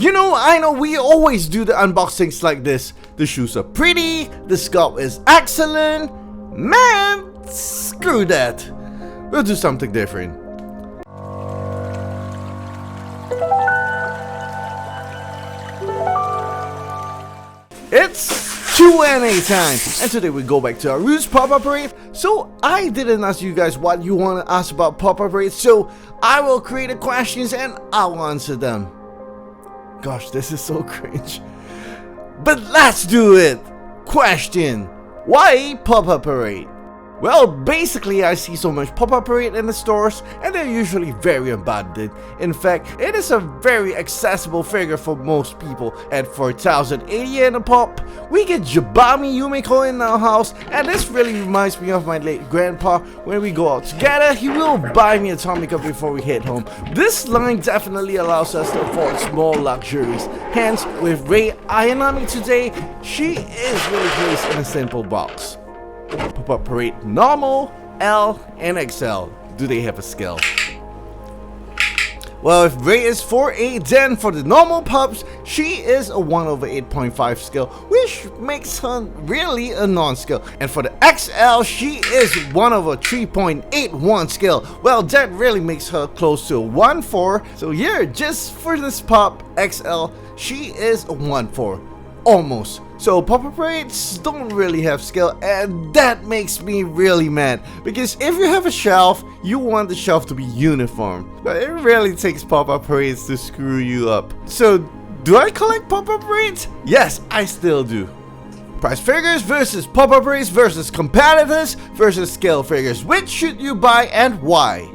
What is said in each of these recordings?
You know, I know we always do the unboxings like this. The shoes are pretty, the sculpt is excellent. Man, screw that. We'll do something different. It's Q&A time, and today we go back to our roots pop-up parade. So I didn't ask you guys what you want to ask about pop-up parade, so I will create the questions and I'll answer them. Gosh, this is so cringe. But let's do it! Question: why pop-up parade? Well, basically I see so much pop-up parade in the stores and they're usually very abundant. In fact, it is a very accessible figure for most people. At 4,080 yen a pop, we get Jabami Yumiko in our house, and this really reminds me of my late grandpa. When we go out together, he will buy me a Tomica before we head home. This line definitely allows us to afford small luxuries. Hence, with Rei Ayanami today, she is really placed in a simple box. Pop-up parade normal, L, and XL. Do they have a scale? Well, if Rei is 4.8, then for the normal pups, she is a 1/8.5 scale, which makes her really a non-scale. And for the XL, she is 1/3.81 scale. Well, that really makes her close to a 1/4. So yeah, just for this pop XL, she is a 1/4. Almost. So pop-up parades don't really have scale, and that makes me really mad, because if you have a shelf, you want the shelf to be uniform, but it really takes pop-up parades to screw you up. So do I collect pop-up parades? Yes, I still do. Price figures versus pop-up parades versus competitors versus scale figures. Which should you buy and why?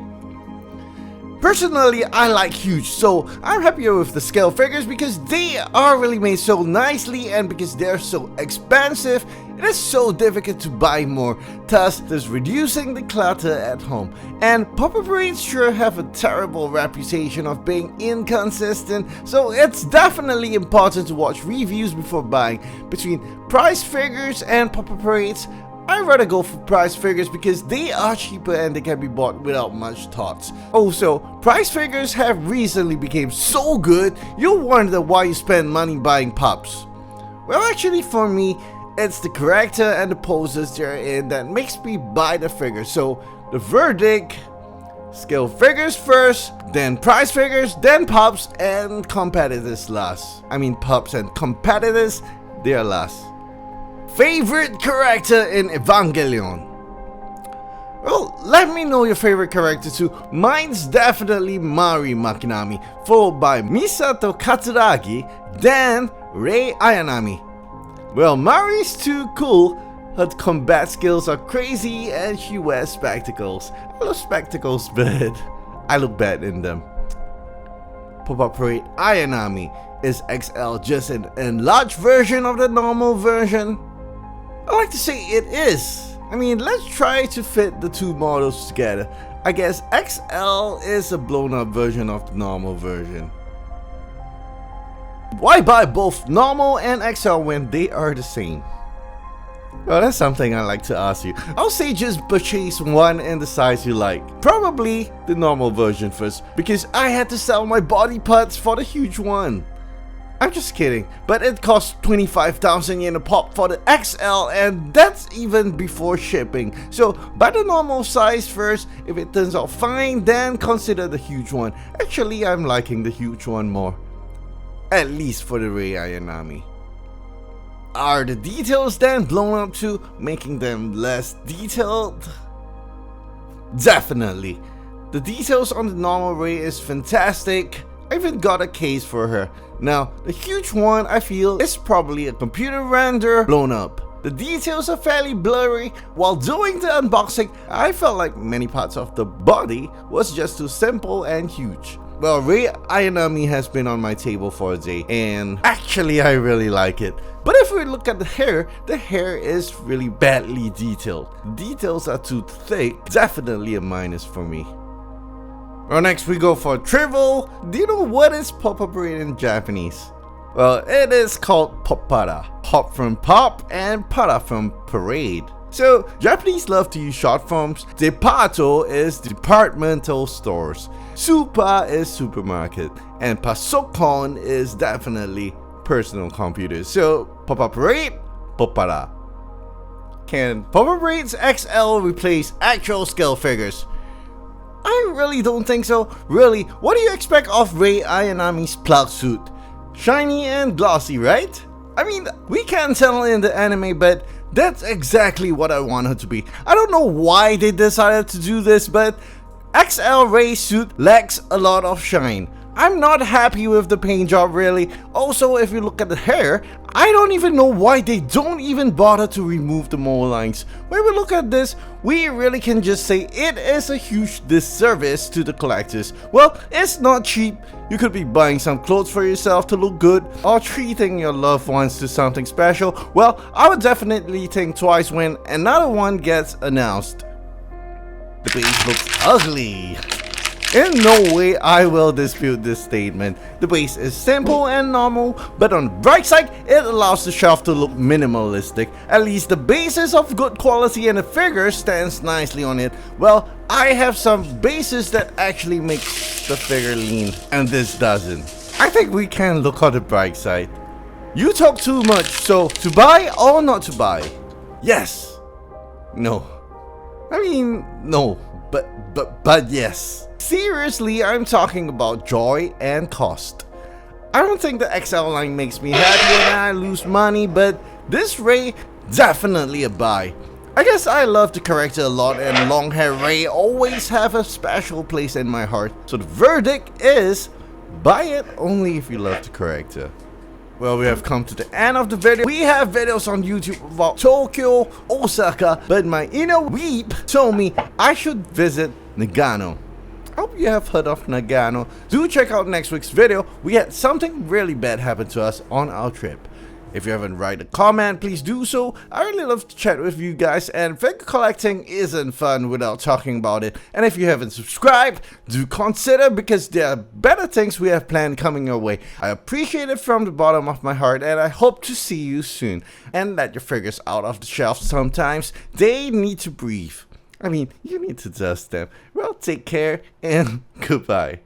Personally, I like huge, so I'm happier with the scale figures because they are really made so nicely, and because they're so expensive, it is so difficult to buy more, thus reducing the clutter at home. And pop-up parades sure have a terrible reputation of being inconsistent, so it's definitely important to watch reviews before buying. Between price figures and pop-up parades, I'd rather go for price figures because they are cheaper and they can be bought without much thoughts. Also, price figures have recently become so good, you'll wonder why you spend money buying pups. Well, actually for me, it's the character and the poses they're in that makes me buy the figure. So the verdict: scale figures first, then price figures, then pups, and competitors last. I mean pups and competitors, they are last. Favorite character in Evangelion? Well, let me know your favorite character too. Mine's definitely Mari Makinami, followed by Misato Katsuragi, then Rei Ayanami. Well, Mari's too cool. Her combat skills are crazy and she wears spectacles. I love spectacles, but I look bad in them. Pop-up parade Ayanami. Is XL just an enlarged version of the normal version? I like to say it is. I mean, let's try to fit the two models together. I guess XL is a blown up version of the normal version. Why buy both normal and XL when they are the same? Well, that's something I like to ask you. I'll say just purchase one in the size you like. Probably the normal version first, because I had to sell my body parts for the huge one. I'm just kidding, but it costs 25,000 yen a pop for the XL, and that's even before shipping. So buy the normal size first. If it turns out fine, then consider the huge one. Actually, I'm liking the huge one more. At least for the Rei Ayanami. Are the details then blown up too, making them less detailed? Definitely. The details on the normal Rei is fantastic. I even got a case for her. Now, the huge one I feel is probably a computer render blown up. The details are fairly blurry. While doing the unboxing, I felt like many parts of the body was just too simple and huge. Well, Rei Ayanami has been on my table for a day, and actually I really like it. But if we look at the hair is really badly detailed. The details are too thick, definitely a minus for me. Well, next we go for trivial. Do you know what is pop-up parade in Japanese? Well, it is called poppara. Pop from pop and para from parade. So, Japanese love to use short forms. Departo is departmental stores. Supa is supermarket, and pasokon is definitely personal computer. So pop-up rate, popara. Can pop-up rates XL replace actual scale figures? I really don't think so. Really, what do you expect of Rei Ayanami's plug suit? Shiny and glossy, right? I mean, we can't tell in the anime, but that's exactly what I want her to be. I don't know why they decided to do this, but XL Rei suit lacks a lot of shine. I'm not happy with the paint job, really. Also, if you look at the hair, I don't even know why they don't even bother to remove the mole lines. When we look at this, we really can just say it is a huge disservice to the collectors. Well, it's not cheap. You could be buying some clothes for yourself to look good, or treating your loved ones to something special. Well, I would definitely think twice when another one gets announced. The base looks ugly. In no way I will dispute this statement. The base is simple and normal, but on the bright side, it allows the shelf to look minimalistic. At least the base is of good quality and the figure stands nicely on it. Well, I have some bases that actually make the figure lean, and this doesn't. I think we can look on the bright side. You talk too much, so to buy or not to buy? Yes. No. I mean, no, but yes. Seriously, I'm talking about joy and cost. I don't think the XL line makes me happy when I lose money, but this Rei, definitely a buy. I guess I love the character a lot, and long hair Rei always have a special place in my heart. So the verdict is, buy it only if you love the character. Well, we have come to the end of the video. We have videos on YouTube about Tokyo, Osaka, but my inner weep told me I should visit Nagano. I hope you have heard of Nagano. Do check out next week's video. We had something really bad happen to us on our trip. If you haven't write a comment, please do so. I really love to chat with you guys, and figure collecting isn't fun without talking about it. And if you haven't subscribed, do consider, because there are better things we have planned coming your way. I appreciate it from the bottom of my heart, and I hope to see you soon. And let your figures out of the shelf sometimes. They need to breathe. I mean, you need to dust them. Well, take care and goodbye.